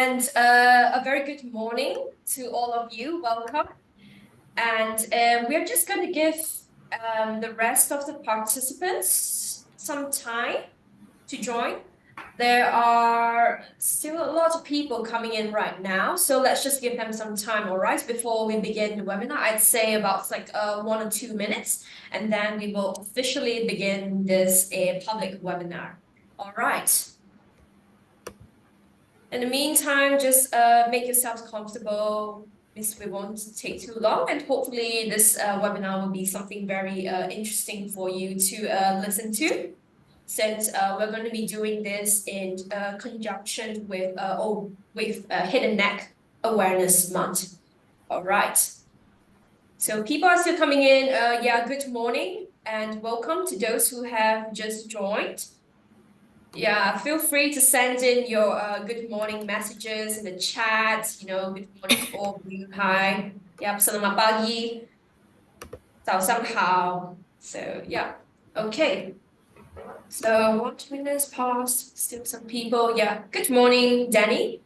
And a very good morning to all of you. Welcome. And we're just going to give the rest of the participants some time to join. There are still a lot of people coming in right now, so let's just give them some time, all right, before we begin the webinar. I'd say about like 1 or 2 minutes, and then we will officially begin this public webinar. All right. In the meantime, just make yourselves comfortable. We won't take too long, and hopefully this webinar will be something very interesting for you to listen to, since we're going to be doing this in conjunction with Head and Neck Awareness Month. All right. So people are still coming in. Yeah, good morning and welcome to those who have just joined. Yeah, feel free to send in your good morning messages in the chat. You know, good morning to all of you. Hi. Yep, selamat pagi. 早上好. So, yeah. Okay. So, 1 minute past. Still some people. Yeah. Good morning, Danny.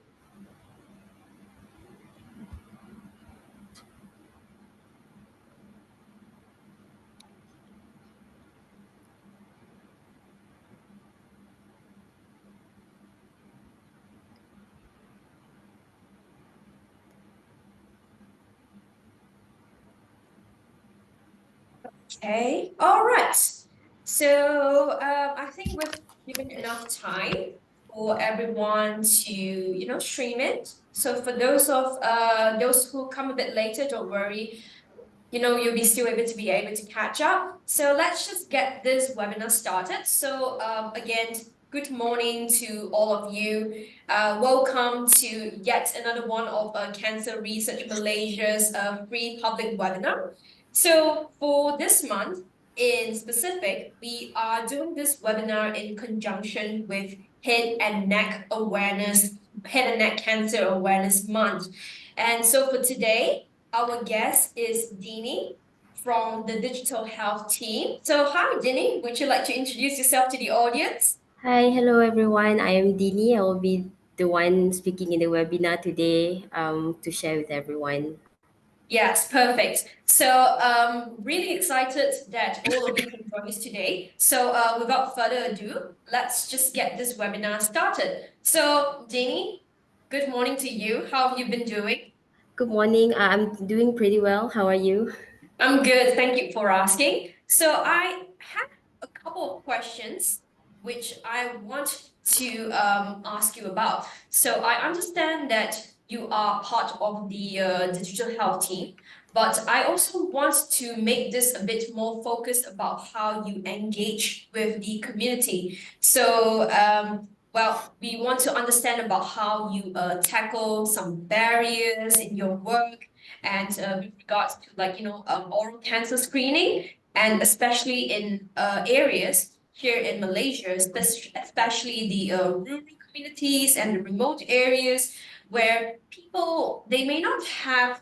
Okay, all right. So I think we've given enough time for everyone to, stream it. So for those who come a bit later, don't worry. You'll be still able to catch up. So let's just get this webinar started. So again, good morning to all of you. Welcome to yet another one of Cancer Research Malaysia's free public webinar. So for this month in specific, we are doing this webinar in conjunction with Head and Neck Cancer Awareness Month. And so for today, our guest is Dinie from the digital health team. So hi, Dinie, would you like to introduce yourself to the audience? Hi, hello everyone. I am Dinie. I will be the one speaking in the webinar today to share with everyone. Yes, perfect. So really excited that all of you can join us today. So without further ado, let's just get this webinar started. So Dinie, good morning to you. How have you been doing? Good morning. I'm doing pretty well. How are you? I'm good. Thank you for asking. So I have a couple of questions which I want to ask you about. So I understand that you are part of the digital health team, but I also want to make this a bit more focused about how you engage with the community. So well, we want to understand about how you tackle some barriers in your work, and with regards to oral cancer screening, and especially in areas here in Malaysia, especially the rural communities and the remote areas where people, they may not have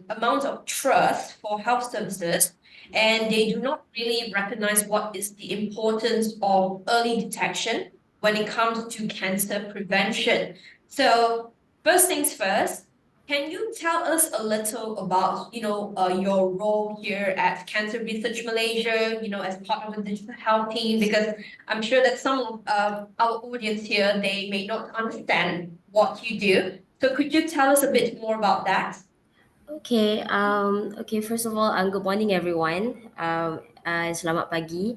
amount of trust for health services, and they do not really recognize what is the importance of early detection when it comes to cancer prevention. So first things first, can you tell us a little about, your role here at Cancer Research Malaysia, as part of the digital health team? Because I'm sure that some of our audience here, they may not understand what you do. So could you tell us a bit more about that? Okay. Okay. First of all, good morning everyone. Selamat pagi.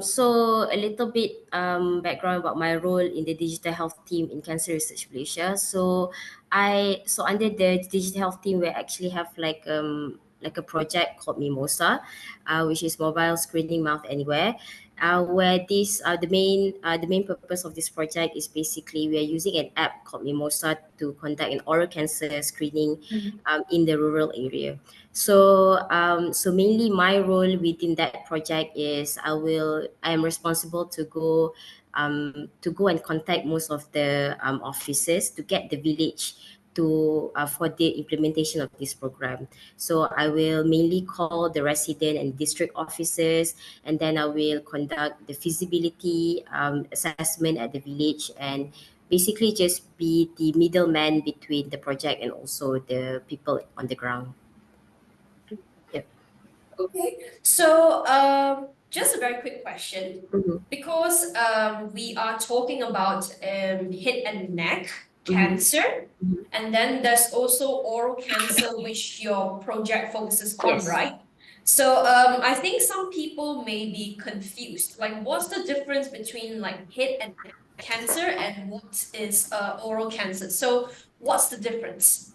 So a little bit background about my role in the digital health team in Cancer Research Malaysia. So under the digital health team, we actually have like a project called Mimosa, which is mobile screening mouth anywhere. Where the main purpose of this project is basically we are using an app called Mimosa to conduct an oral cancer screening in the rural area. So mainly my role within that project is I am responsible to go and contact most of the offices to get the village to for the implementation of this program. So I will mainly call the resident and district offices, and then I will conduct the feasibility assessment at the village, and basically just be the middleman between the project and also the people on the ground. Yep. Okay, so just a very quick question. Mm-hmm. Because we are talking about head and neck Mm-hmm. cancer, Mm-hmm. and then there's also oral cancer, which your project focuses on, Yes. right? So I think some people may be confused. Like, what's the difference between like head and neck cancer and what is oral cancer? So what's the difference?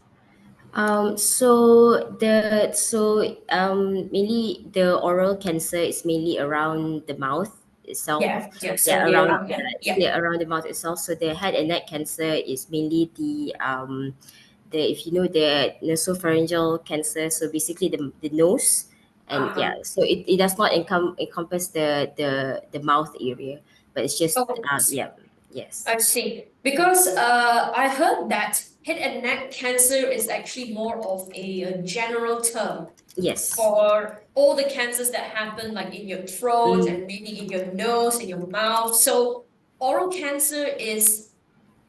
Mainly the oral cancer is mainly around the mouth itself. Yeah, yeah. So Yeah, near around around, yeah, yeah. yeah, around the mouth itself. So the head and neck cancer is mainly the if you know the nasopharyngeal cancer. So basically the nose, and yeah, Uh-huh. so it does not encompass the mouth area, but it's just Oh, I see. yeah, yes, I see. Because I heard that head and neck cancer is actually more of a general term yes. for all the cancers that happen, like in your throat Mm. and maybe in your nose, in your mouth. So oral cancer is,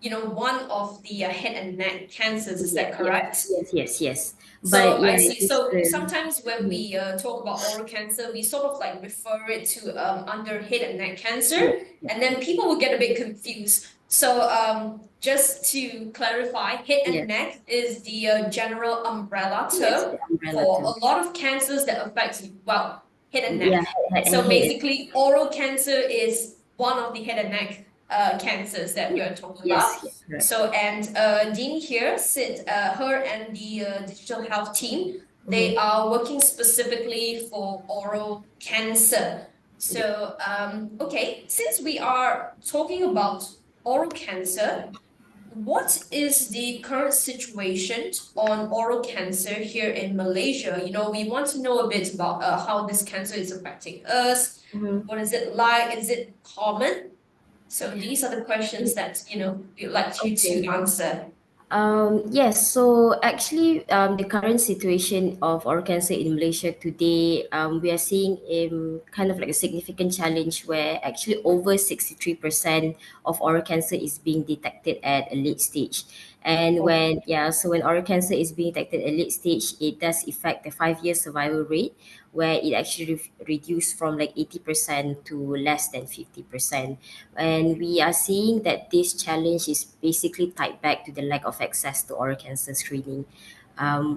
one of the head and neck cancers. Is Yeah, that yeah, correct? yes. But So I yeah, see. just So sometimes when mhm. we talk about oral cancer, we sort of like refer it to under head and neck Yeah, cancer, yeah, and then people will get a bit confused. So just to clarify, head yeah. and neck is the general umbrella Yes, term the umbrella for term. a lot of cancers that affects, well, head and Yeah, neck. So head. basically, oral cancer is one of the head and neck cancers that we Yeah. are talking Yes, about. yeah, correct. So, and Dean here said her and the digital health team, Mm-hmm. they are working specifically for oral cancer. Yep. So, okay, since we are talking about oral cancer, what is the current situation on oral cancer here in Malaysia? We want to know a bit about how this cancer is affecting us. Mm-hmm. What is it like? Is it common? So these are the questions that, we'd like you to Okay. answer. Yes, so actually, the current situation of oral cancer in Malaysia today, we are seeing kind of like a significant challenge where actually over 63% of oral cancer is being detected at a late stage. And Oh, so when oral cancer is being detected at late stage, it does affect the 5 year survival rate, where it actually reduced from like 80% to less than 50%. And we are seeing that this challenge is basically tied back to the lack of access to oral cancer screening,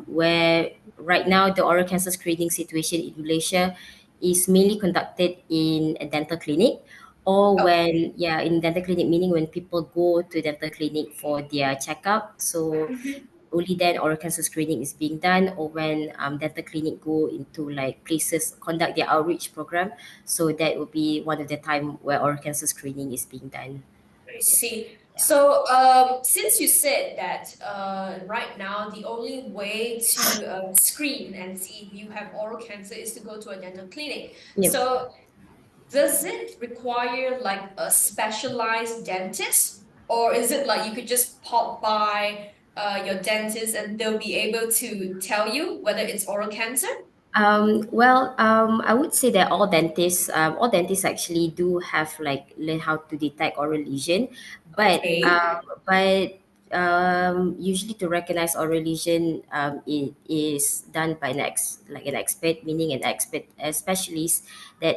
where right now the oral cancer screening situation in Malaysia is mainly conducted in a dental clinic, or okay. when in dental clinic, meaning when people go to dental clinic for their checkup. So Mhm. only then oral cancer screening is being done, or when dental clinic go into like places conduct their outreach program, so that would be one of the time where oral cancer screening is being done. I Yeah, see. yeah, So, since you said that right now the only way to screen and see if you have oral cancer is to go to a dental clinic. yep. So, does it require like a specialized dentist, or is it like you could just pop by your dentist and they'll be able to tell you whether it's oral cancer? I would say that all dentists actually do have like learn how to detect oral lesion, but Okay. usually to recognize oral lesion, it is done by like an expert, meaning an expert, a specialist that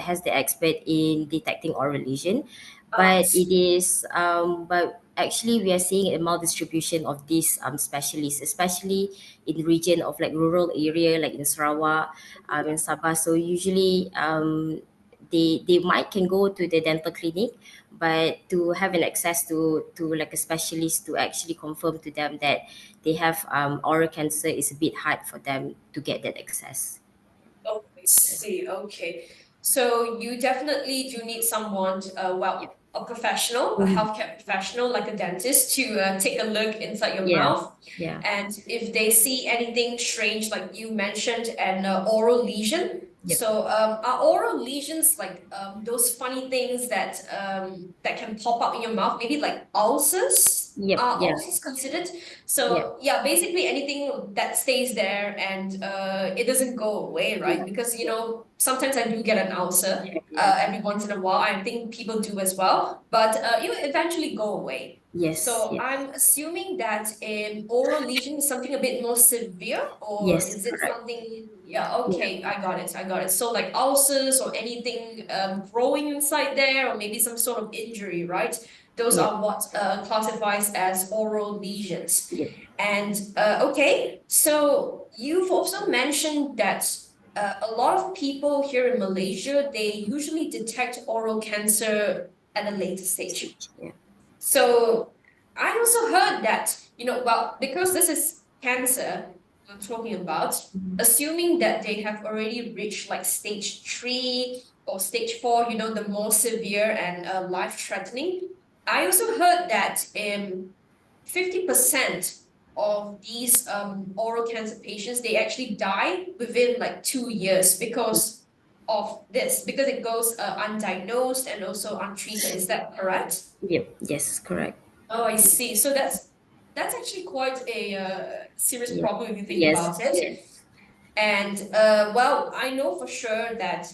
has the expert in detecting oral lesion. I But it see. is but actually we are seeing a maldistribution of these specialists, especially in region of like rural area like in Sarawak, in Sabah. So usually they might can go to the dental clinic, but to have an access to like a specialist to actually confirm to them that they have oral cancer is a bit hard for them to get that access. Oh, I see. Okay. So you definitely do need someone, Yep. a professional, a Mhm. healthcare professional like a dentist to take a look inside your Yeah, mouth. yeah, And if they see anything strange, like you mentioned, an oral lesion. yep, So are oral lesions like those funny things that can pop up in your mouth, maybe like ulcers? yep, Are yeah, ulcers considered? yeah, So yeah, basically anything that stays there and it doesn't go away, yeah, right? Because yeah. sometimes I do get an ulcer Yeah. every once in a while. I think people do as well, but it will eventually go away. Yes. So Yes. I'm assuming that oral lesion is something a bit more severe, or Yes. is it Correct. something? Yeah, Yeah. okay, I got it. I got it. So like ulcers or anything growing inside there, or maybe some sort of injury, right? Those Yeah. are what classifies as oral lesions. Yeah. And okay, so you've also mentioned that a lot of people here in Malaysia, they usually detect oral cancer at a later stage. Yeah. So I also heard that, well, because this is cancer we're talking about, assuming that they have already reached like stage 3 or stage 4, the more severe and life-threatening. I also heard that 50% of these oral cancer patients, they actually die within like 2 years because of this, because it goes undiagnosed and also untreated. Is that correct? Yep. Yes. Correct. Oh, I see. So that's actually quite a serious Yeah. problem if you think Yes. about it. And well, I know for sure that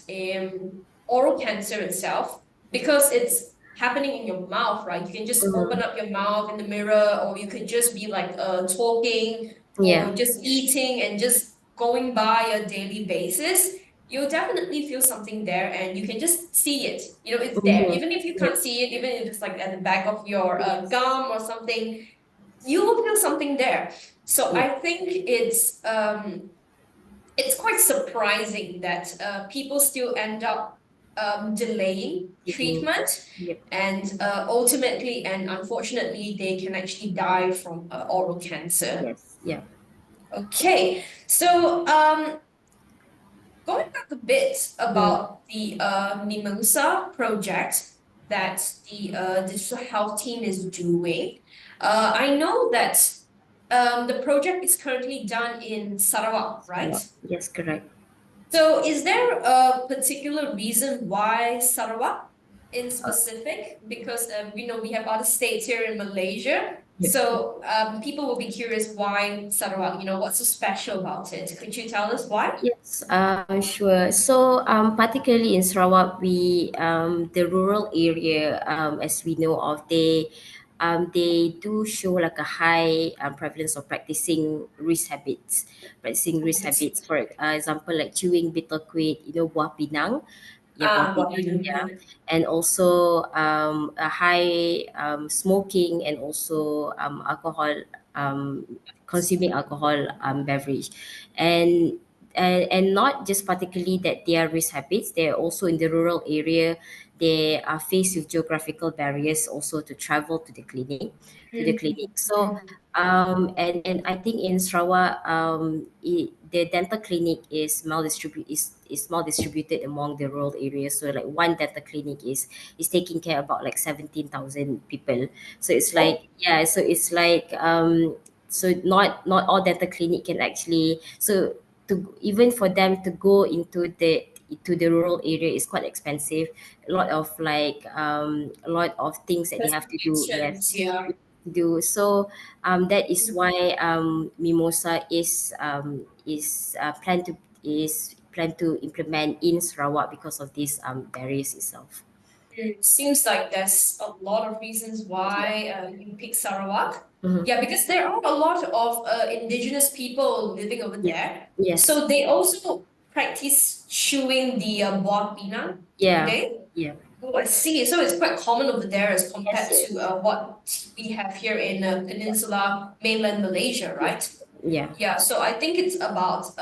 oral cancer itself, because it's happening in your mouth, right? You can just open up your mouth in the mirror, or you could just be like talking Yeah. or just eating and just going by a daily basis. You'll definitely feel something there, and you can just see it. It's there. Mm-hmm. Even if you Yep. can't see it, even if it's like at the back of your gum or something, you will feel something there. So Yep. I think it's quite surprising that people still end up delaying Eating. treatment, Yep. and ultimately and unfortunately they can actually die from oral cancer. Yes. Yeah. Okay, so going back a bit Mm. about the Mimosa project that the digital health team is doing. I know that the project is currently done in Sarawak, right? Yes. Correct. So is there a particular reason why Sarawak in specific? Because we have other states here in Malaysia. Yep. So people will be curious why Sarawak, what's so special about it? Could you tell us why? Yes, sure. So, particularly in Sarawak, the rural area, as we know of, they do show like a high prevalence of practicing risk habits. For example, like chewing bitter quid, buah pinang, yeah, buah What pinang, we yeah, and also a high smoking and also um, consuming alcohol beverage, and and not just particularly that they are risk habits, they're also in the rural area, they are faced with geographical barriers also to travel to the clinic. So and I think in Sarawak, the dental clinic is mal distributed among the rural areas. So like one dental clinic is taking care about like 17,000 people. So it's Oh, like, yeah, so it's like so not all dental clinic can actually, so to even for them to go into the rural area is quite expensive. A lot of things that they have to do. Yes, investigations, yeah. do so. That is why Mimosa is planned to implement in Sarawak because of these barriers itself. Seems like there's a lot of reasons why you pick Sarawak. Mhm. Yeah, because there are a lot of indigenous people living over Yeah. there. Yes. So they also practice chewing the buah pinang, do Yeah. they? Yeah. Oh, I see. So it's quite common over there as Yes. compared to Yes. what we have here in Peninsula, mainland Malaysia, Yeah. right? Yeah. Yeah, so I think it's about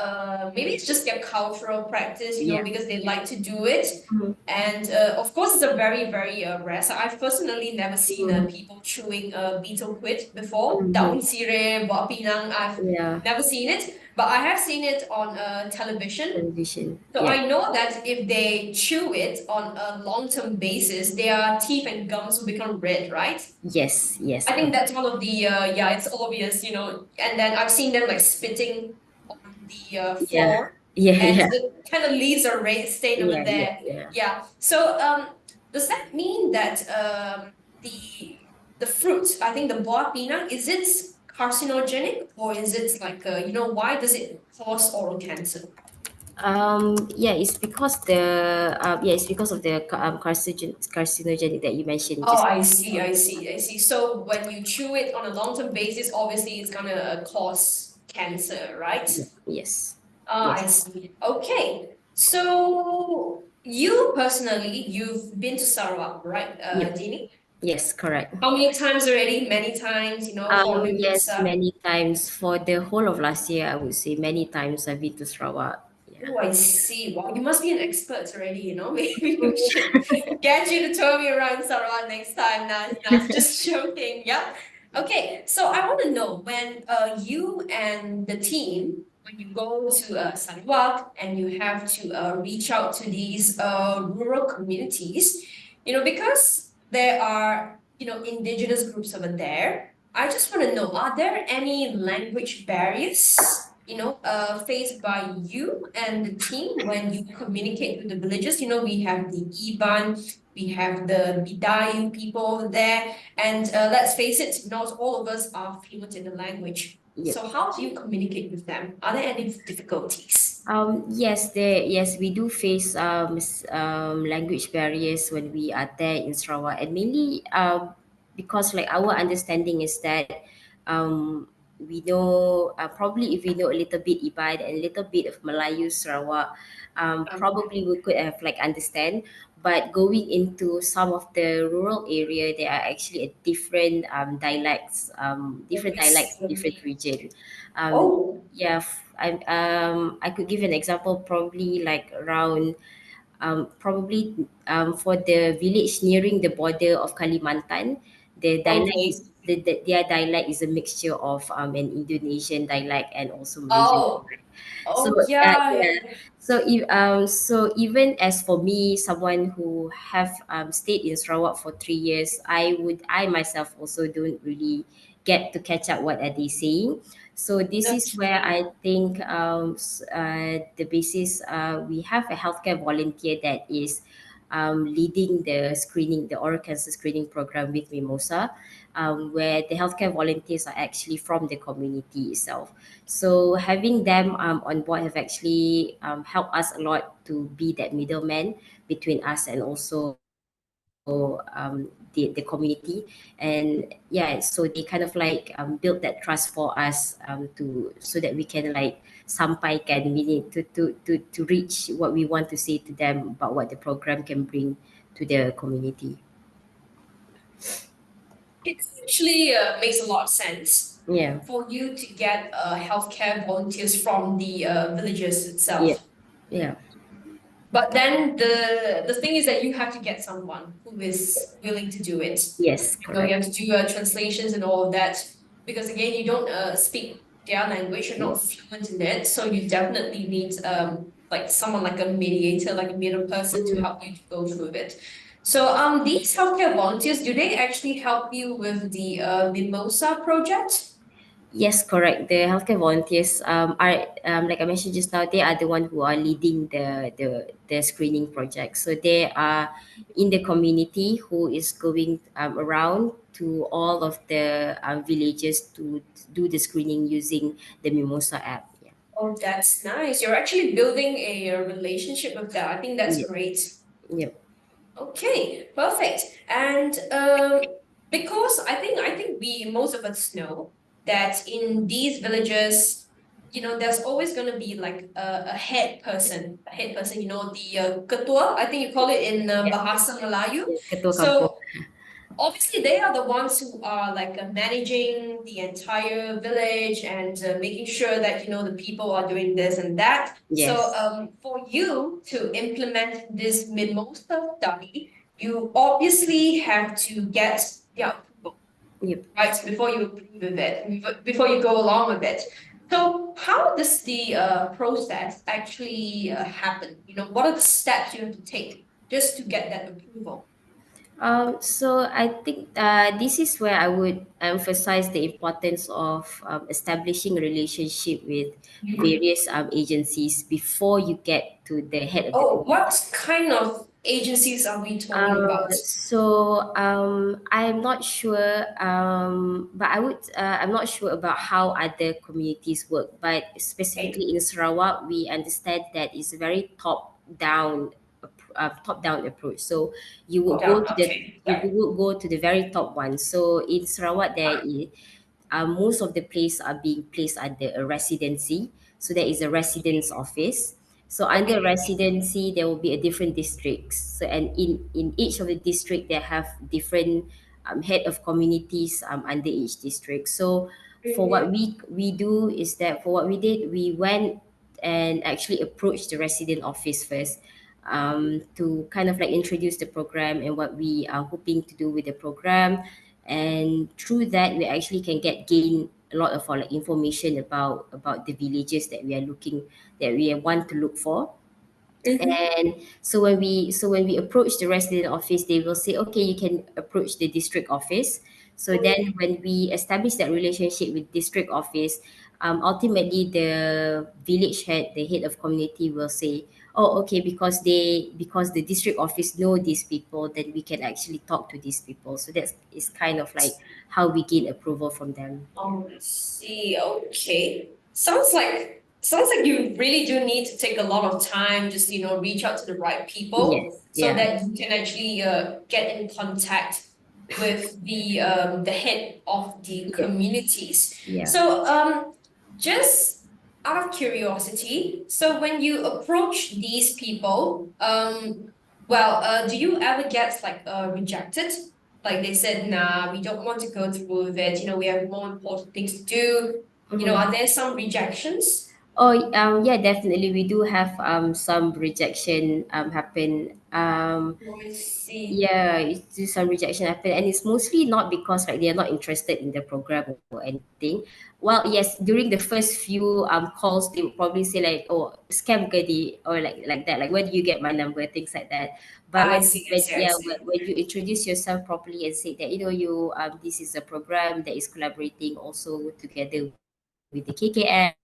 maybe it's just their cultural practice, Yeah. because they like to do it. Mhm. And of course, it's a very, very rare. So I've personally never seen Mhm. people chewing betel quid before. Mhm. Daun sirih, buah pinang, I've Yeah. never seen it, but I have seen it on television. Television. So Yeah. I know that if they chew it on a long-term basis, their teeth and gums will become red, right? Yes. Yes. I think Correct. that's one of the yeah, it's obvious, and then I've seen them like spitting on the Yeah. floor, Yeah. and Yeah. it kind of leaves a red stain over Yeah. Yeah. there. Yeah. Yeah. So does that mean that the fruit, I think the buah pinang, is it carcinogenic, or is it like why does it cause oral cancer? Yeah, it's because of the carcinogenic that you mentioned Oh, just I see, now. I see, I see. So when you chew it on a long-term basis, obviously it's gonna cause cancer, right? Yeah. Yes. Ah, I Yes. see. Okay. So you personally, you've been to Sarawak, right, Yep. Dini? Yes, correct. How many times already? Many times, for Yes, mimosa. many times for the whole of last year, I would say many times I've been to Sarawak. Yeah. Oh, I see. Wow, you must be an expert already, Maybe we should get you to tour me around Sarawak next time. Nah, just joking. Yeah. Okay, so I want to know when you and the team, when you go to Sarawak and you have to reach out to these rural communities, because there are, indigenous groups over there. I just want to know, are there any language barriers, faced by you and the team when you communicate with the villagers? We have the Iban, we have the Bidayu people over there, and let's face it, not all of us are fluent in the language. Yep. So how do you communicate with them? Are there any difficulties? Yes, we do face language barriers when we are there in Sarawak, and mainly because like our understanding is that we know probably if we know a little bit Iban and a little bit of Melayu Sarawak, probably we could have like understand. But going into some of the rural area, there are actually a different dialects, different region. Um, Oh, yeah, I could give an example, probably like around probably for the village nearing the border of Kalimantan, okay. their dialect is a mixture of an Indonesian dialect and also Malaysian Oh, dialect. So oh yeah, yeah, yeah. so even as for me, someone who have stayed in Sarawak for 3 years, I myself also don't really get to catch up what are they saying. So this is where Okay. I think the basis we have a healthcare volunteer that is leading the oral cancer screening program with Mimosa, where the healthcare volunteers are actually from the community itself. So having them on board have actually helped us a lot to be that middleman between us and also the community. And yeah, so they kind of like build that trust for us to so that we can like sampaikan we need to reach what we want to say to them about what the program can bring to the community. It actually makes a lot of sense Yeah. for you to get healthcare volunteers from the villages Yeah. itself. Yeah. But then the thing is that you have to get someone who is willing to do it. Yes, You correct. have to do translations and all of that because again, you don't speak their language. You're Yeah. not fluent in it, so you definitely need like someone like a mediator, like a middle person to Mm. help you to go through it. So these healthcare volunteers, do they actually help you with the Mimosa project? Yes, correct. The healthcare volunteers are like I mentioned just now. They are the one who are leading the screening project. So they are in the community who is going around to all of the villages to do the screening using the Mimosa app. Yeah. Oh, that's nice. You're actually building a relationship with that. I think that's Yep. great. Yep. Okay, perfect. And because I think we most of us know that in these villages, there's always going to be like a head person, the ketua, I think you call it in Yeah. Bahasa Melayu. Yes. Ketua kampung. So obviously they are the ones who are like managing the entire village and making sure that the people are doing this and that. So Yes. for you to implement this mimosa study, you obviously have to get their approval, Yep. right, before you approve of it, before you go along with it. So how does the process actually happen? What are the steps you have to take just to get that approval? So I think this is where I would emphasize the importance of establishing a relationship with various agencies before you get to the head of the Oh, what community. kind of agencies are we talking about? I'm not sure, but I'm not sure about how other communities work. But Okay. specifically in Sarawak, we understand that it's a very top down approach. So you would Hold go on. to the Okay. you Yeah. would go to the very top one. So in Sarawak, most of the places are being placed under a residency. So there is a residence office. So under Okay. residency, there will be a different districts. So and in each of the district, they have different head of communities under each district. So for what Mm-hmm. we do is that for what we did, we went and actually approached the resident office first to kind of like introduce the program and what we are hoping to do with the program, and through that we actually can gain a lot of like information about the villages that we want to look for. Mm-hmm. And so when we approach the resident office, they will say, okay, you can approach the district office. So then when we establish that relationship with district office, ultimately the village head, the head of community, will say, oh, okay, because the district office know these people, then we can actually talk to these people. So that's is kind of like how we gain approval from them. Oh, I see. Okay. Sounds like you really do need to take a lot of time, just reach out to the right people Yes, so yeah, that you can actually get in contact with the head of the yeah, communities. yeah. So just out of curiosity, so when you approach these people, do you ever get like rejected? Like they said, nah, we don't want to go through with it. We have more important things to do. Mhm. Are there some rejections? Oh, yeah, definitely. We do have some rejection happen. Oh, I see. Yeah, it's just some rejection happen, and it's mostly not because like they're not interested in the program or anything. Well, yes, during the first few calls, they would probably say like, "Oh, scam kadi," or like that, like, "Where do you get my number?" Things like that. But I see, I see, I see. when you introduce yourself properly and say that you this is a program that is collaborating also together with the KKM,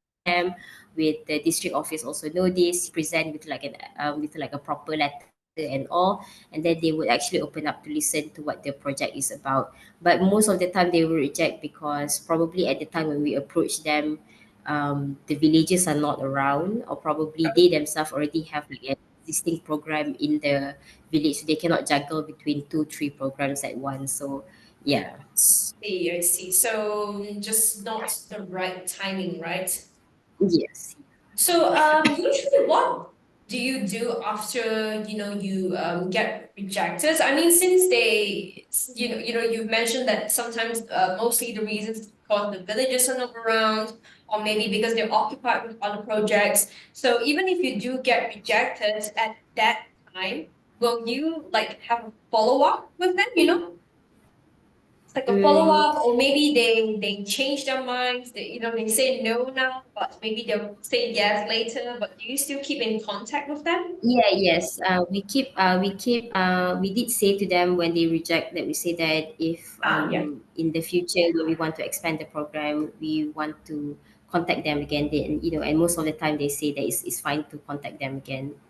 with the district office also know this, you present with like a proper letter and all, and then they would actually open up to listen to what the project is about. But most of the time they will reject because probably at the time when we approach them, the villagers are not around, or probably they themselves already have like an existing program in the village, so they cannot juggle between two, three programs at once. So yeah. See, I see. So just not the right timing, right? Yes. So, usually what do you do after, you get rejected? I mean, since you've mentioned that sometimes mostly the reasons is because the villagers are not around, or maybe because they're occupied with other projects. So even if you do get rejected at that time, will you like have a follow-up with them, It's like a Mm, follow-up, or maybe they change their minds. They say no now, but maybe they'll say yes later. But do you still keep in contact with them? Yeah, yes. We did say to them when they reject that, we say that if Yeah. in the future when we want to expand the program, we want to contact them again. Then and most of the time they say that it's fine to contact them again.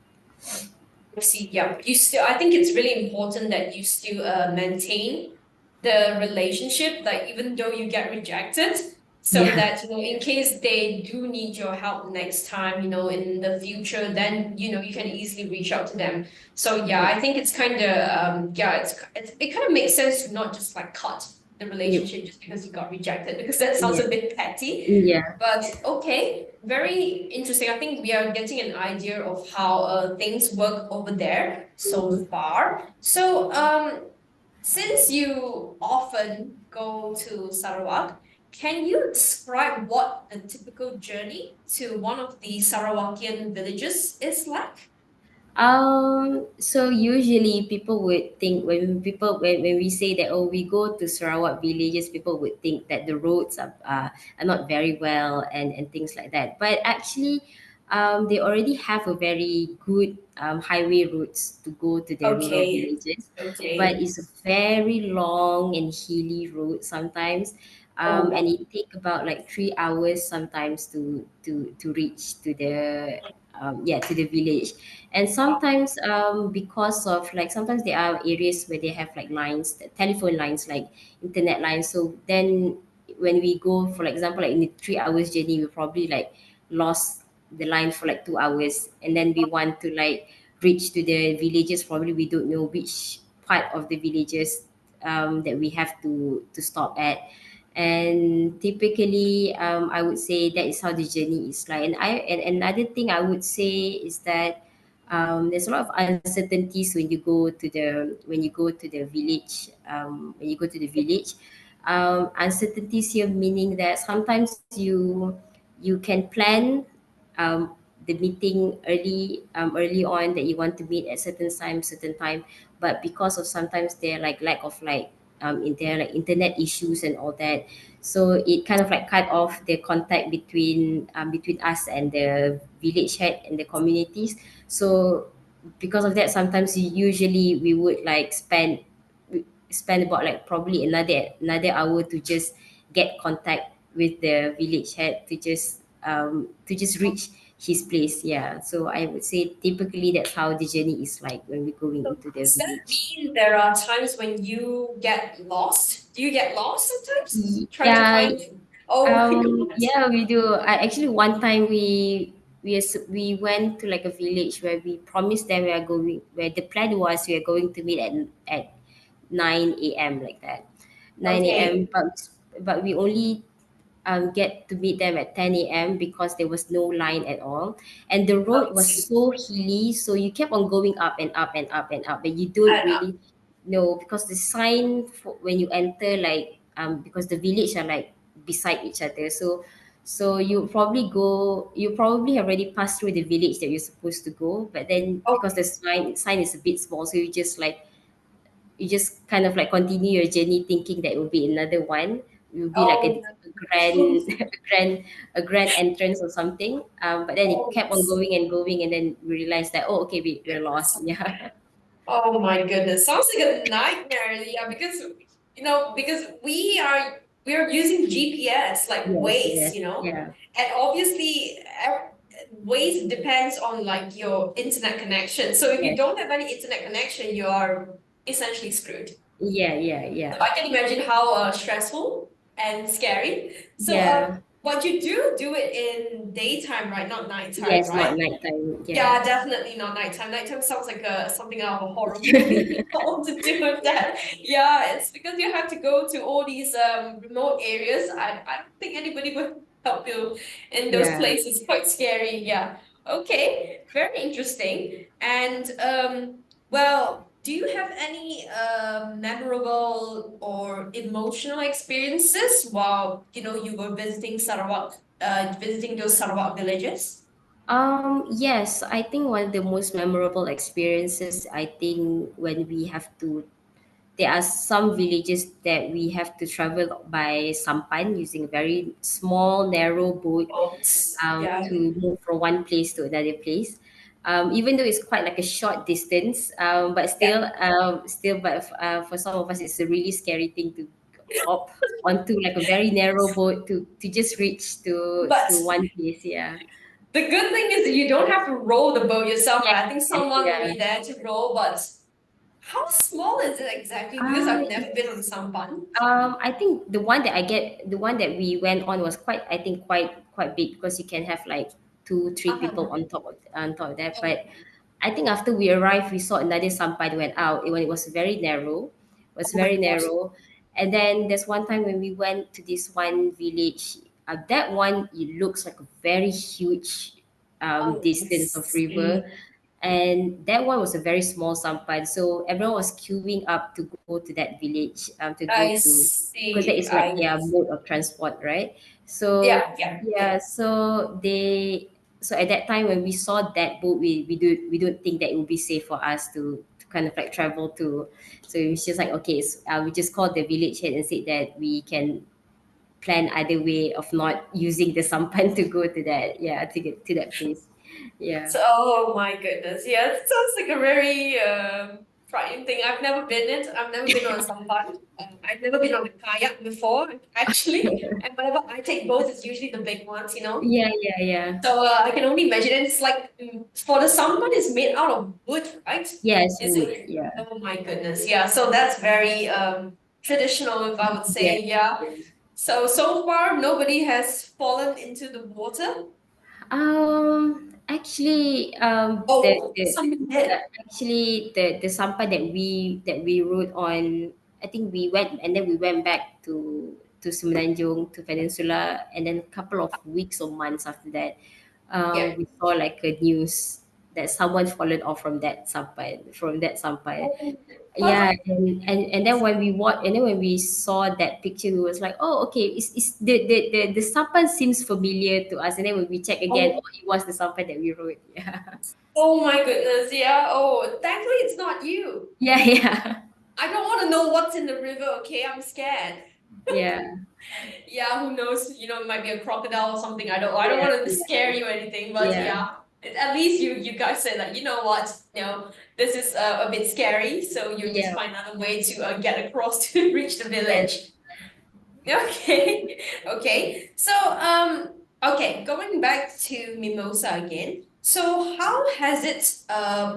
See, yeah, you still. I think it's really important that you still maintain the relationship, like even though you get rejected, so Yeah. that in case they do need your help next time, in the future, then you can easily reach out to them. So yeah, Yep. I think it's kind of it kind of makes sense to not just like cut the Yep. relationship just because you got rejected, because that sounds Yeah. a bit petty. Yeah. But okay, very interesting. I think we are getting an idea of how things work over there so Mhm. far. So, since you often go to Sarawak, can you describe what the typical journey to one of the Sarawakian villages is like? So usually people would think when we say that, oh, we go to Sarawak villages, people would think that the roads are not very well, and things like that. But actually, they already have a very good highway routes to go to the rural Okay, villages, but okay. it's a very long and hilly road sometimes. And Oh, it take about like 3 hours sometimes to reach to the yeah, to the village. And sometimes because of like sometimes there are areas where they have like lines, telephone lines, like internet lines. So then when we go, for example, like in the 3 hours journey, we probably like lost the line for like 2 hours, and then we want to like reach to the villages. Probably we don't know which part of the villages that we have to stop at. And typically I would say that is how the journey is like. And another thing I would say is that there's a lot of uncertainties when you go to the village. When you go to the village, uncertainties here meaning that sometimes you can plan um, the meeting early on, that you want to meet at certain time, but because of sometimes there like lack of like in there like internet issues and all that, so it kind of like cut off the contact between us and the village head and the communities. So because of that, sometimes usually we would like spend about like probably another hour to just get contact with the village head, to just reach his place. Yeah, so I would say typically that's how the journey is like when we're going into the Does that village. mean there are times when you get lost? Do you get lost sometimes? Trying to Yeah. find Oh my God. Yeah, we do. I actually one time we went to like a village where we promised them we are going, where the plan was we are going to meet at 9 a.m. like that, 9 a.m. Okay. But we only get to meet them at 10 a.m. because there was no line at all. And the I road was see. so hilly, so you kept on going up and up and up and up, but you don't And really know because the sign for when you enter, like, because the village are like beside each other. So you probably already passed through the village that you're supposed to go, but then because the okay. sign is a bit small, so you just kind of like continue your journey thinking that it will be another one. It will be like Oh a no. grand a grand entrance or something. But then it Oh, kept on going and going, and then we realized that, oh, okay, we're lost. goodness. Yeah. Oh my goodness. Sounds like a nightmare. Yeah, because we're using GPS like Yes, Waze, yes, yeah, and obviously Waze depends on like your internet connection. So if you yes, don't have any internet connection, you are essentially screwed. yeah, yeah, So yeah, I can imagine how stressful and scary. So yeah. but you do it in daytime, right? Not nighttime, Yes, not right? nighttime. Yeah. Yeah, definitely not nighttime. Nighttime sounds like something out of a horror movie. I want to do with that. Yeah, it's because you have to go to all these remote areas. I don't think anybody would help you in those Yeah. places. Quite scary. Yeah. Okay. Very interesting. And well, do you have any memorable or emotional experiences while you were visiting Sarawak, visiting those Sarawak villages? Yes, I think one of the most memorable experiences, I think, when we have to, there are some villages that we have to travel by sampan using a very small, narrow boat Oh, yeah. to move from one place to another place. Even though it's quite like a short distance, but Yeah. for some of us, it's a really scary thing to hop onto like a very narrow boat to just reach But to one place. Yeah. the good thing is that you don't have to row the boat yourself, Yes, right? I think someone will yeah. be there to row, but how small is it exactly? Because Uh, I've never been on sampan. I think the one that we went on was quite, I think, quite big, because you can have like two, three people Uh-huh. on top of that. Oh, But I think after we arrived, we saw another sampan went out. When it was very narrow, oh my gosh. and then there's one time when we went to this one village. That one, it looks like a very huge Oh, I distance of river, see. and that one was a very small sampan, so everyone was queuing up to go to that village, to go I to, because that see. is like their mode of transport, right? So Yeah, yeah, yeah. yeah, so at that time when we saw that boat, we don't think that it would be safe for us to kind of like travel to. So it was just like, okay, we just called the village head and said that we can plan other way of not using the sampan to go to that, yeah, to get to that place. Yeah. So, oh my goodness. Yeah, it sounds like a very frightening thing. I've never been it. I've never been on a sampan. I've never been on a kayak before, actually. And whenever I take boats, it's usually the big ones, you know. Yeah, yeah, yeah. So I can only imagine. And it's like for the sampan, it's made out of wood, right? Yes, Is wood. it? Yeah. Oh my goodness, yeah. So that's very traditional, if I would Yeah. say, yeah. So far, nobody has fallen into the water. Actually, Oh, someone the did. actually the sampan that we rode on, I think we went and then we went back to Semenanjung, to Peninsula, and then a couple of weeks or months after that, Yeah. we saw like a news that someone fallen off from that sampan. Oh, Yeah, and then when we watched, and then when we saw that picture, we was like, oh, okay, it's the sampan seems familiar to us. And then when we check again, oh, oh, it was the sampan that we rode. Yeah. oh my goodness, yeah. Oh, thankfully it's not you. Yeah, yeah. I don't want to know what's in the river, okay? I'm scared. Yeah. Yeah, who knows? You know, it might be a crocodile or something. I don't Yeah, want to scare yeah, you or anything, but yeah, yeah. At least you guys said that, you know what, this is a bit scary, so you'll just yeah. find another way to get across to reach the Yes. village. Okay, okay. So, okay, going back to Mimosa again. So, how has it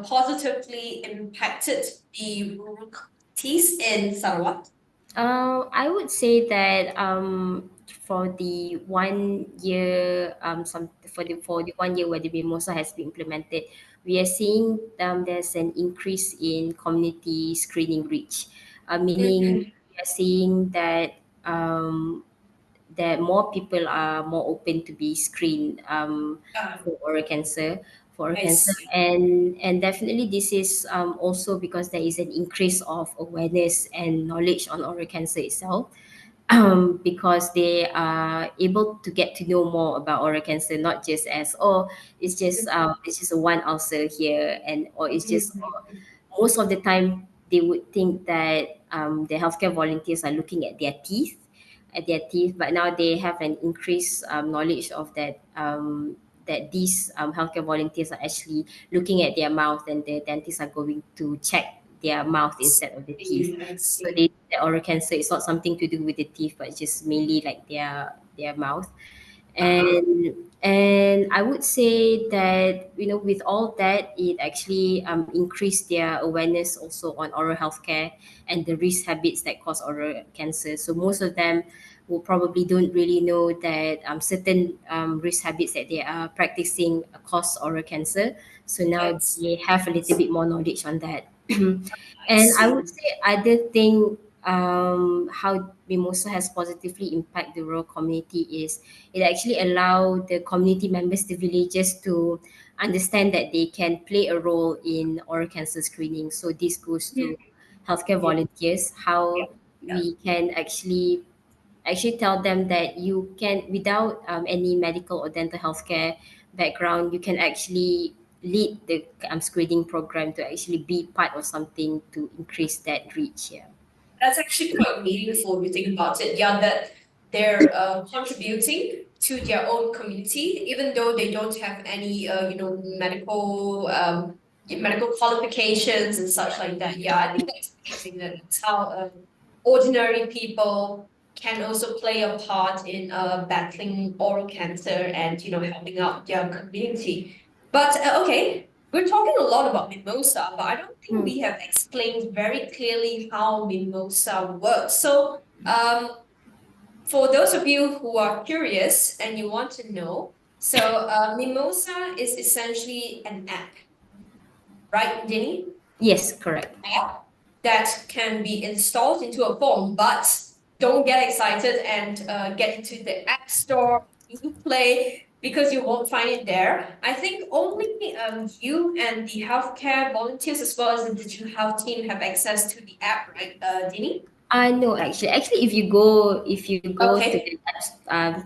positively impacted the rural communities in Sarawak? I would say that for the 1 year for the 1 year where the Mimosa has been implemented, we are seeing there's an increase in community screening reach, meaning Mhm. we are seeing that more people are more open to be screened for oral cancer I see. and definitely this is also because there is an increase of awareness and knowledge on oral cancer itself, because they are able to get to know more about oral cancer, not just as, oh, it's just a one ulcer here, and or it's just, most of the time they would think that the healthcare volunteers are looking at their teeth, but now they have an increased knowledge of that these healthcare volunteers are actually looking at their mouth, and the dentists are going to check their mouth instead of the teeth. I So see. the oral cancer is not something to do with the teeth, but just mainly like their mouth. Uh-huh. And I would say that, with all that, it actually increased their awareness also on oral healthcare and the risk habits that cause oral cancer. So most of them will probably don't really know that certain risk habits that they are practicing cause oral cancer. So I now see. they have a little bit more knowledge on that. I And I see. would say other thing, how Mimosa has positively impact the rural community is it actually allow the community members, the villagers, to understand that they can play a role in oral cancer screening. So this goes Mhm. to healthcare volunteers, how Yeah. we can actually tell them that you can, without any medical or dental healthcare background, you can actually lead the screening program to actually be part of something to increase that reach. Yeah. That's actually quite meaningful if you think about it. Yeah, that they're contributing to their own community, even though they don't have any, medical qualifications and such like that. Yeah, I think that's amazing. That's how ordinary people can also play a part in battling oral cancer and helping out their community. But okay, we're talking a lot about mimosa, but I don't think Hmm. we have explained very clearly how mimosa works. So, for those of you who are curious and you want to know, so mimosa is essentially an app, right, Jenny? Yes, correct. App that can be installed into a phone, but don't get excited and get into the App Store, Google Play, because you won't find it there. I think only you and the healthcare volunteers as well as the digital health team have access to the app, right, Dini? No, actually, if you go Okay.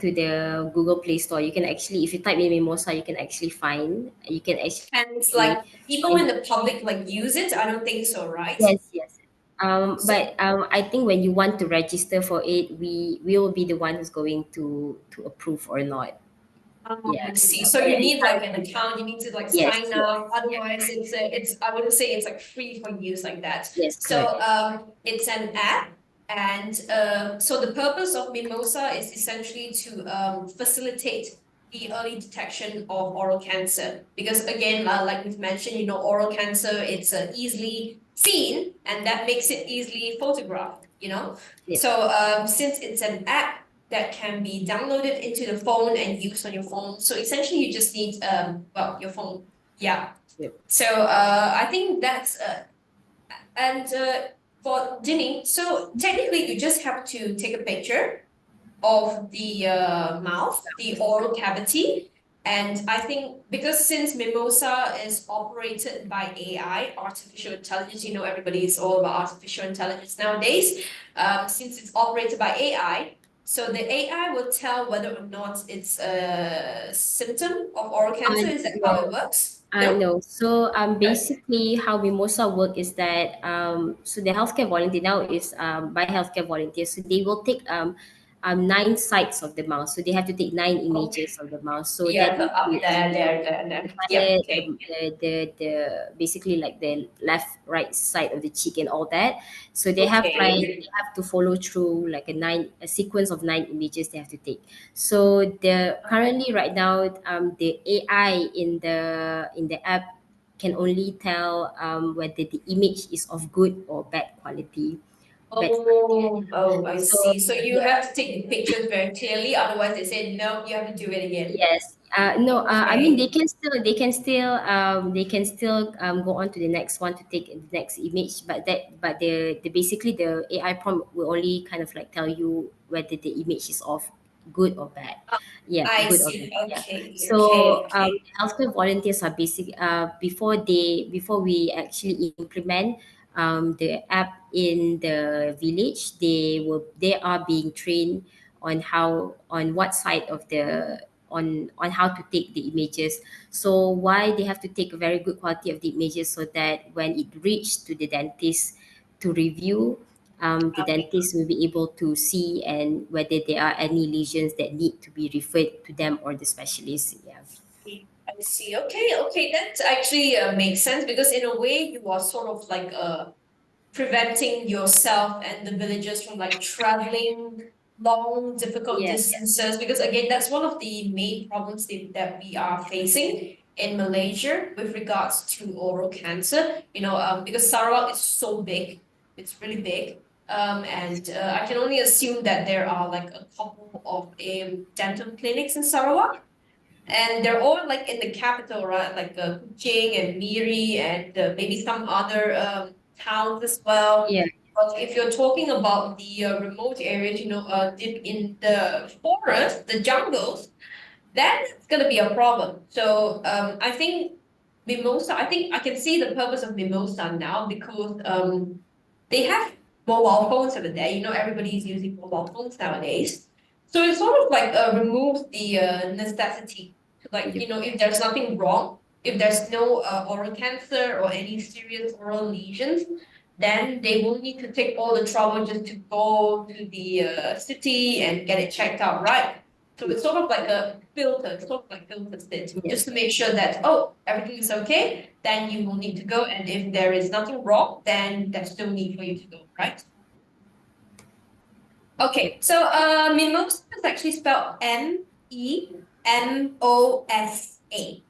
to the Google Play Store, you can actually, if you type in Mimosa, you can And it's actually like people in find. the public like use it? I don't think so, right? Yes, yes. So But I think when you want to register for it, we will be the one who's going to approve or not. Oh, Yeah. I see. So you need like an account, you need to like Yes, sign yes, up. Otherwise, it's I wouldn't say it's like free for use like that. yes, correct. So it's an app, and so the purpose of Mimosa is essentially to facilitate the early detection of oral cancer. Because again, like we've mentioned, you know, oral cancer it's easily seen, and that makes it easily photographed. You know, Yep. so since it's an app that can be downloaded into the phone and used on your phone. So essentially, you just need well your phone. Yeah. Yep. So I think that's and for Dinny. So technically, you just have to take a picture of the mouth, the oral cavity. And I think because since Mimosa is operated by AI, artificial intelligence, you know, everybody is all about artificial intelligence nowadays. Since it's operated by AI, so the AI will tell whether or not it's a symptom of oral cancer. Is that how No. it works? No? No. So Right. basically how Mimosa work is that so the healthcare volunteer now is by healthcare volunteers. So they will take 9 sides of the mouse. So they have to take 9 images Okay. of the mouse. So that Yeah, the up includes there. Yeah, entire okay. the basically like the left right side of the cheek and all that. So they have like Okay. they have to follow through like a sequence of 9 images they have to take. So the currently right now the AI in the app can only tell whether the image is of good or bad quality. Bad quality. Oh, I So see. So you yeah. have to take the pictures very clearly, otherwise they say no, you have to do it again. Yes. No. I mean, Okay. they can still go on to the next one to take the next image, but the basically the AI prompt will only kind of like tell you whether the image is of good or bad. Yeah, I good or see. bad. Yeah. Okay, okay, So okay. healthcare volunteers are before we actually implement the app in the village, they are being trained on what side of the on how to take the images. So why they have to take a very good quality of the images so that when it reach to the dentist to review, the Okay. dentist will be able to see and whether there are any lesions that need to be referred to them or the specialist. Yeah. I see. Okay, okay. That actually makes sense because in a way you are sort of like preventing yourself and the villagers from like traveling long, difficult Yeah. distances. Because again, that's one of the main problems that we are facing in Malaysia with regards to oral cancer. You know, because Sarawak is so big, it's really big. And I can only assume that there are like a couple of dental clinics in Sarawak, and they're all like in the capital, right? Like Kuching and Miri and maybe some other towns as well. Yeah. But if you're talking about the remote areas, you know, deep in the forest, the jungles, then it's gonna be a problem. So I think Mimosa, I think I can see the purpose of Mimosa now because they have mobile phones over there. You know, everybody's using mobile phones nowadays. So it sort of like removes the necessity to like, Yep. you know, if there's nothing wrong, if there's no oral cancer or any serious oral lesions, then they won't need to take all the trouble just to go to the city and get it checked out, right? So it's sort of like a filter, it's sort of like filter it, Yeah. just to make sure that, oh, everything is okay, then you will need to go. And if there is nothing wrong, then there's no need for you to go, right? Yep. Okay, so mimosa is actually spelled Memosa. A.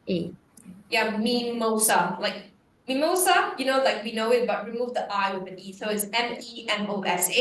Yeah, mimosa. Like mimosa, you know, like we know it, but remove the I with an E. So it's Memosa,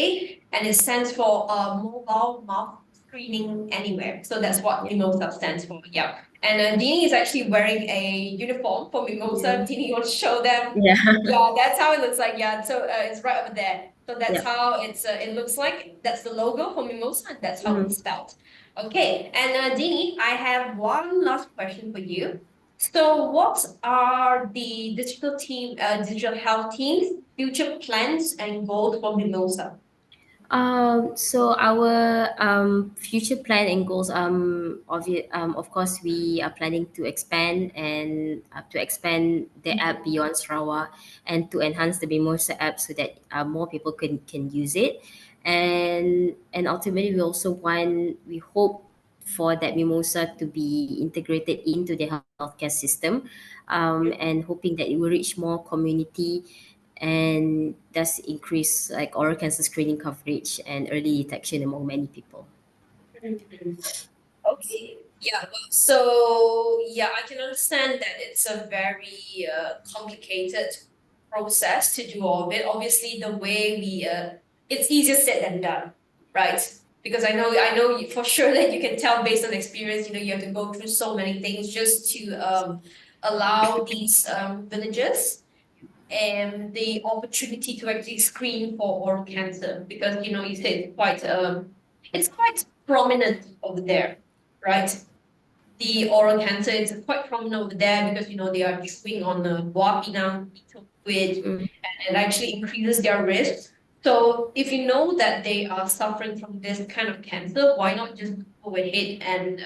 and it stands for mobile mouth screening anywhere. So that's what Yeah. mimosa stands for. Yeah. And Dini is actually wearing a uniform for Yeah. mimosa. Dini, you want to show them? Yeah. Yeah, that's how it looks like. Yeah, so it's right over there. So that's Yep. how it looks like. That's the logo for mimosa, and that's how Mhm. it's spelled. Okay, and Dini, I have one last question for you. So, what are the digital health team's future plans and goals for Mimosa? So our future plan and goals of course we are planning to expand the app beyond Sarawak and to enhance the Mimosa app so that more people can use it, and ultimately we hope for that mimosa to be integrated into the healthcare system, and hoping that it will reach more community and thus increase like oral cancer screening coverage and early detection among many people. Okay. Yeah. So yeah, I can understand that it's a very complicated process to do all of it. Obviously, the way we it's easier said than done, right? Because I know for sure that you can tell based on experience. You have to go through so many things just to allow these villagers and the opportunity to actually screen for oral cancer, because you said it's quite prominent over there, right? The oral cancer is quite prominent over there because they are chewing on the buah pinang betel quid, Mm. and it actually increases their risk. So if you know that they are suffering from this kind of cancer, why not just go ahead and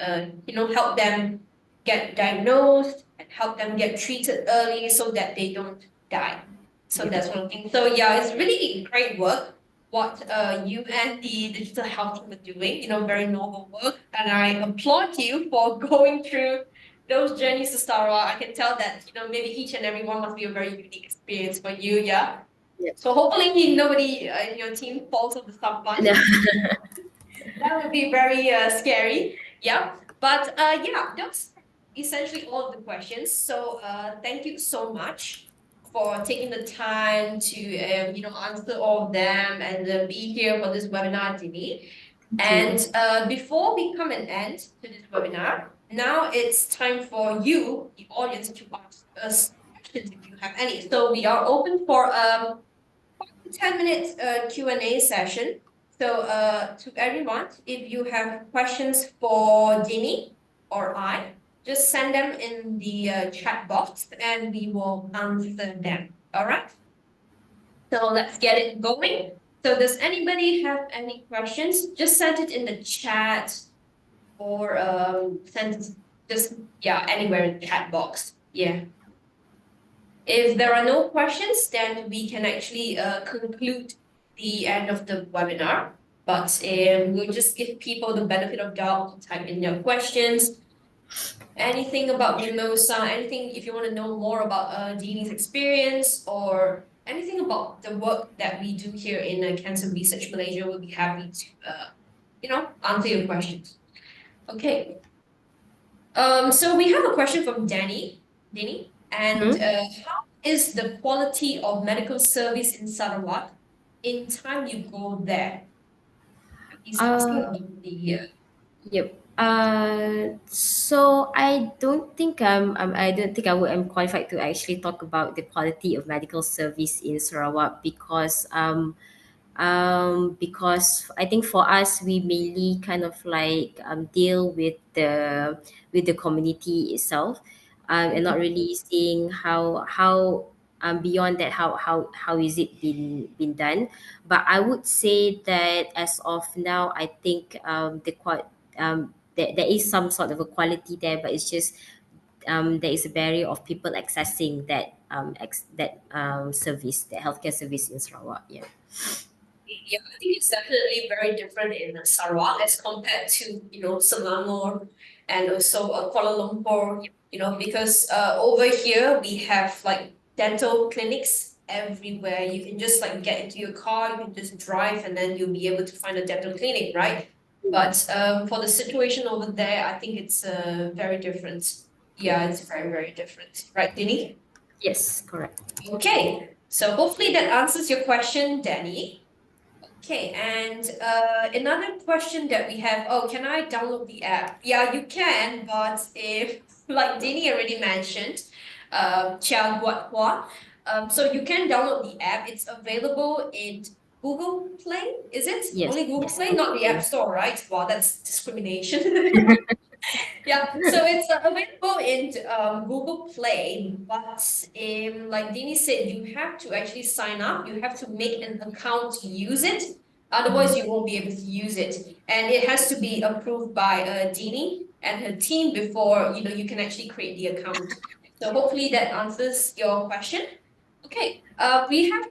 help them get diagnosed and help them get treated early so that they don't die. So Yep. that's one thing. So yeah, it's really great work what you and the digital health team are doing. Very noble work, and I applaud you for going through those journeys to Sarawak. I can tell that maybe each and every one must be a very unique experience for you. Yeah. Yep. So hopefully nobody in your team falls on the sampan. No. That would be very scary. Yeah. But yeah, that's essentially all of the questions. So thank you so much for taking the time to answer all of them and be here for this webinar, Dini. Thank And you. before we come and end to this webinar, now it's time for you, the audience, to ask us questions if you have any. So we are open for 10 minutes Q&A session. So to everyone, if you have questions for Dini or I, just send them in the chat box and we will answer them. All right? So let's get it going. So does anybody have any questions? Just send it in the chat or send it just, yeah, anywhere in the chat box. Yeah. If there are no questions, then we can actually conclude the end of the webinar. But we'll just give people the benefit of doubt to type in their questions. Anything about Mimosa, anything if you want to know more about Dini's experience or anything about the work that we do here in Cancer Research Malaysia, we'll be happy to, answer your questions. Okay. So we have a question from Dini, and how is the quality of medical service in Sarawak in time you go there? He's asking about the Yep. So I don't think I'm qualified to actually talk about the quality of medical service in Sarawak because I think for us we mainly kind of like deal with the community itself, and not really seeing how beyond that how is it been done. But I would say that as of now, I think there is some sort of a quality there, but it's just there is a barrier of people accessing that service, that healthcare service in Sarawak. Yeah. Yeah, I think it's definitely very different in Sarawak as compared to Selangor and also Kuala Lumpur. Because over here we have like dental clinics everywhere. You can just like get into your car, you can just drive, and then you'll be able to find a dental clinic, right? But for the situation over there, I think it's very different. Yeah, it's very, very different, right, Dini? Yes, correct. Okay, so hopefully that answers your question, Danny. Okay, and another question that we have, can I download the app? Yeah, you can, but if, like Dini already mentioned, Chia Guat Hua, so you can download the app. It's available in Google Play, is it? Yes, Only Google yes. Play, not the App Store, right? Wow, that's discrimination. Yeah, so it's available in Google Play, but like Dini said, you have to actually sign up. You have to make an account to use it. Otherwise, you won't be able to use it, and it has to be approved by Dini and her team before you can actually create the account. So hopefully that answers your question. Okay, we have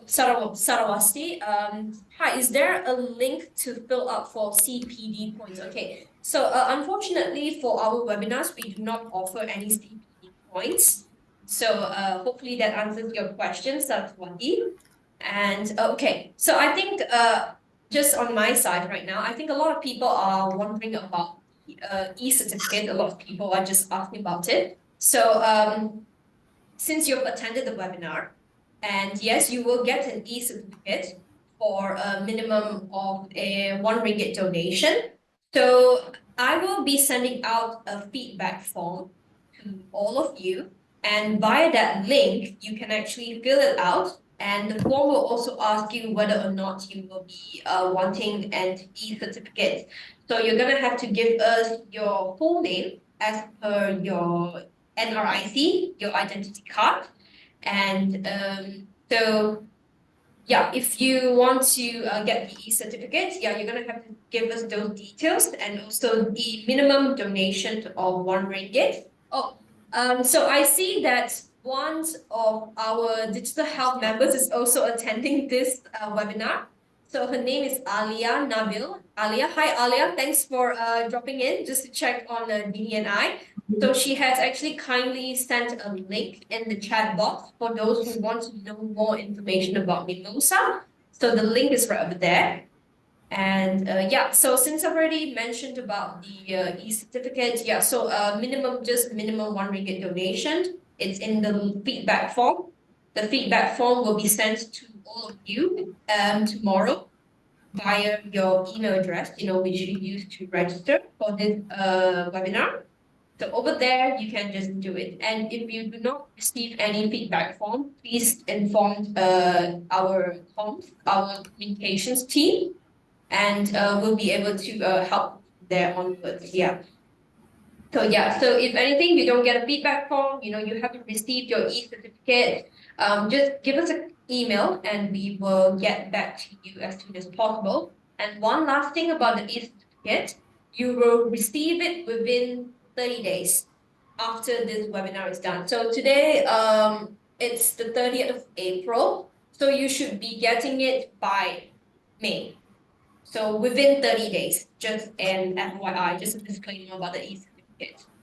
Sarawasti. Hi, is there a link to fill up for CPD points? Okay, So unfortunately for our webinars, we do not offer any CPD points. So hopefully that answers your question, Saraswati. And okay, so I think just on my side right now, I think a lot of people are wondering about e-certificate. A lot of people are just asking about it. So since you've attended the webinar, and yes, you will get an e-certificate for a minimum of a RM1 donation. So I will be sending out a feedback form to all of you, and via that link, you can actually fill it out. And the form will also ask you whether or not you will be wanting an e-certificate. So you're gonna have to give us your full name as per your NRIC, your identity card. And so yeah, if you want to get the e-certificate, yeah, you're gonna have to give us those details and also the minimum donation of RM1. Oh, so I see that one of our digital health members is also attending this webinar. So her name is Alia Nabil. Alia, hi Alia, thanks for dropping in just to check on Dini and I. So she has actually kindly sent a link in the chat box for those who want to know more information about Mimosa. So the link is right over there. And yeah, so since I've already mentioned about the e-certificate, yeah, so just minimum RM1 donation. It's in the feedback form. The feedback form will be sent to all of you tomorrow via your email address, which you use to register for this webinar. So over there, you can just do it. And if you do not receive any feedback form, please inform our comms, our communications team, and we'll be able to help there onwards. Yeah. So yeah, so if anything, you don't get a feedback form, you haven't received your e-certificate, just give us an email and we will get back to you as soon as possible. And one last thing about the e-certificate, you will receive it within 30 days after this webinar is done. So today, it's the 30th of April, so you should be getting it by May. So within 30 days, just an FYI, just a disclaimer about the e-certificate.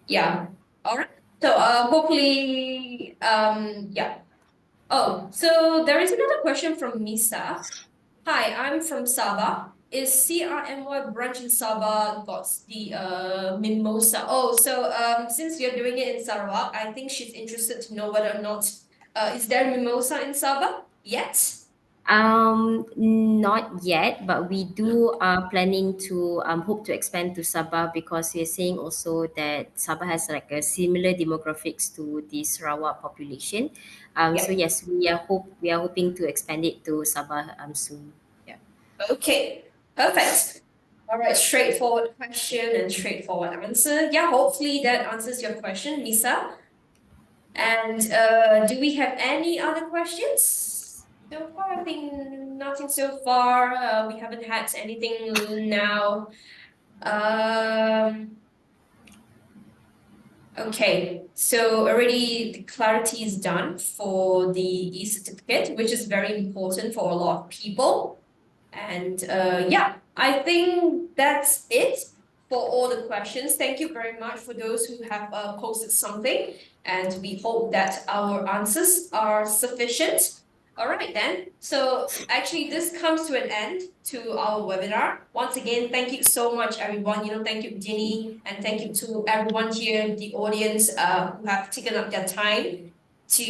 Yeah. All right. So hopefully, yeah. Oh, so there is another question from Misa. Hi, I'm from Sabah. Is CRMY branch in Sabah got the Mimosa? Oh, so since you're doing it in Sarawak, I think she's interested to know whether or not is there Mimosa in Sabah yet? Not yet, but we do planning to hope to expand to Sabah because we're seeing also that Sabah has like a similar demographics to the Sarawak population. So Yeah. yes, we are hoping to expand it to Sabah soon. Yeah. Okay, perfect. All right, straightforward question and straightforward answer. Yeah, hopefully that answers your question, Lisa. And do we have any other questions? So far, I think nothing so far. We haven't had anything now. Um, okay, so already the clarity is done for the e-certificate, which is very important for a lot of people. And yeah, I think that's it for all the questions. Thank you very much for those who have posted something, and we hope that our answers are sufficient. All right then. So actually, this comes to an end to our webinar. Once again, thank you so much, everyone. Thank you, Ginny, and thank you to everyone here, the audience, who have taken up their time to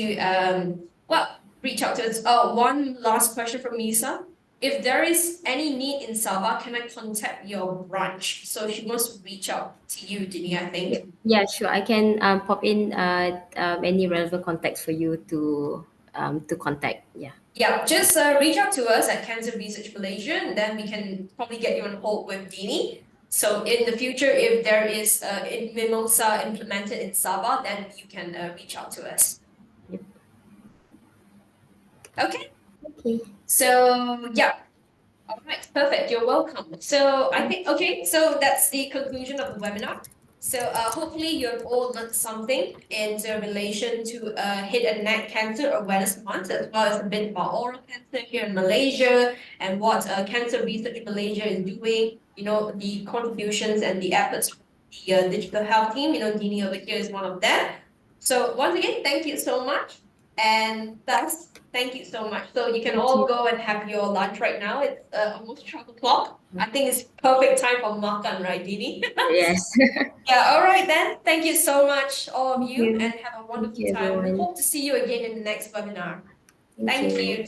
well reach out to us. One last question from Misa. If there is any need in Sabah, can I contact your branch? So she wants to reach out to you, Dini, I think. Yeah, sure. I can pop in any relevant contacts for you to contact. Yeah. Yeah, just reach out to us at Cancer Research Malaysia, and then we can probably get you on hold with Dini. So in the future, if there is Mimosa implemented in Sabah, then you can reach out to us. Yep. Okay. Okay. So yeah. All right, perfect. You're welcome. So I think, okay, so that's the conclusion of the webinar. So hopefully you've all learned something in relation to head and neck cancer awareness month, as well as a bit about oral cancer here in Malaysia and what Cancer Research Malaysia is doing the contributions and the efforts from the digital health team. Dini over here is one of them. So once again, thank you so much. And thus, thank you so much. So you can Thank all you. go and have your lunch right now. It's almost 12 o'clock. I think it's perfect time for makan, right, Dini? Yes. Yeah, all right then. Thank you so much, all of Thank you, you. and have a Thank wonderful you, time. We everyone. hope to see you again in the next webinar. Thank Thank you. you.